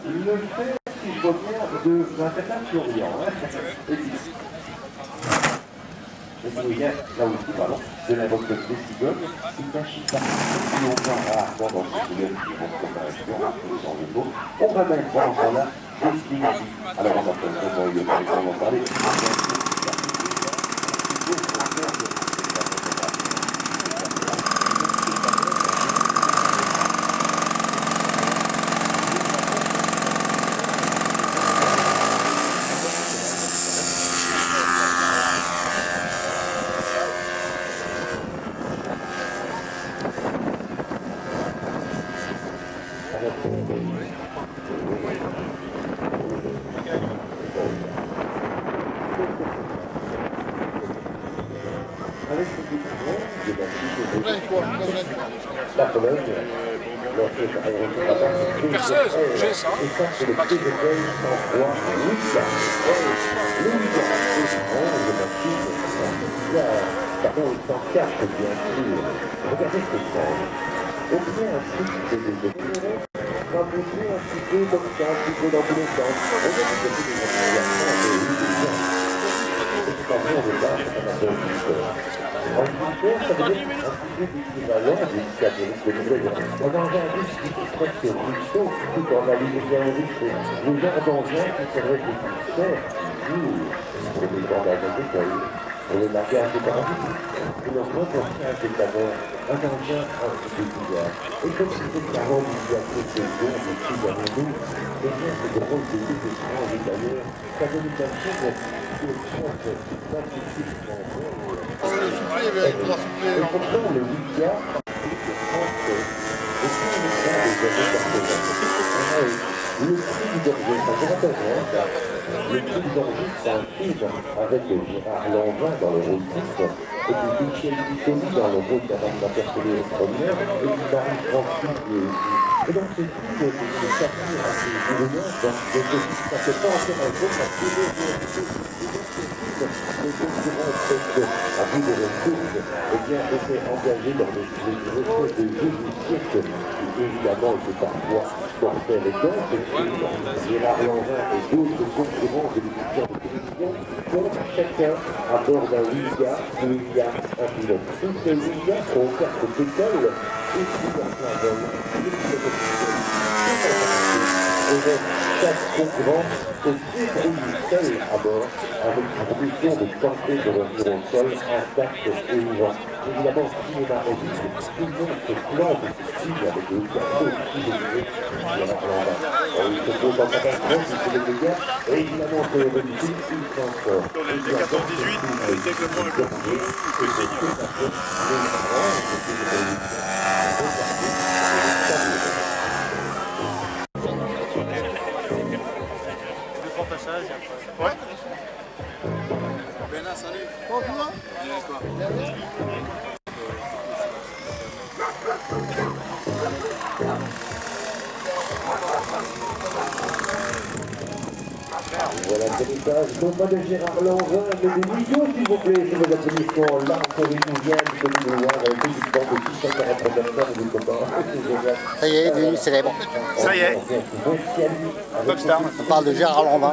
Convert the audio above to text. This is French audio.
le fait, si je vois bien, d'un certain Florian. Je me souviens, là aussi, pardon, de l'invocation des cigognes, il n'agit pas plus longtemps rarement dans ce milieu qui vont se préparation, dans le mot. On va mettre dans ce là des signes. Alors on va peut-être il va en parler. La Pologne, perceuse, j'ai ça. c'est le prix de paye en roi Louisa. Louisa, c'est une machine. Pardon, il s'en cache, bien sûr. Regardez ce scène. Au pied, un truc de quand vous jouez un petit peu comme ça, un petit peu dans tous les sens. Regardez ce que c'est des gens. C'est pas vrai, on est là, c'est un peu en Angleterre, ça veut dire un petit peu d'équivalent du catholique de l'Angleterre. On a un disque qui est presque ruisseau, tout en la lumière ruisseau. Les jardins qui seraient des pisteurs, pour les bandages agricoles, pour les marquages de paradis, pour leur reportage des saveurs, un engin un petit peu bizarre. Et comme si ces paroles nous a fait des jours de plus avant nous, et bien ce drôle de tout étrange d'ailleurs, ça donne une impression que le propre magnifiquement bon. Et pourtant, le Lydia, le prix d'origine, ça se rappelle, le prix d'origine, c'est un film avec Gérard Lanvin dans le rôle titre, et puis Michel Piccoli dans le rôle d'un personnage extraordinaire, et puis Marie-Francis et donc ce film de satire assez brillant, ça ne fait pas encore un gros papier les concurrents à bout de ressources, eh bien, étaient engagés dans des retraites de jeux du siècle, qui évidemment étaient parfois mortels et denses, Gérard Lanvin et d'autres concurrents de l'émission de télévision, donc chacun à bord d'un Lydia où il y a un pilote. Tous ces Lydias sont au cercle d'école, et puis en plein vol, et chaque concurrent se débrouille seul à bord avec une solution de tenter de revenir au sol intact et vivant. Évidemment, cinéma réduit, tout le monde se plante et se suit avec le gâteau qui est il y en a plein. Il se pose en catastrophe, il fait des dégâts, et évidemment, c'est réduit, il s'en sort. Les 14-18, avec le point de corps, c'est génial. Ouais. Ben là, salut. Bonjour. Bien et toi? Voilà le message, non pas de Gérard Lanvin, mais de Nico, s'il vous plaît, c'est vos applaudissements. Là, encore une nouvienne, comme vous le voyez, avec une petite bande de 640 personnes, des copains. Ça y est, devenu célèbre. Ça y est. Popstar. On parle de Gérard Lanvin.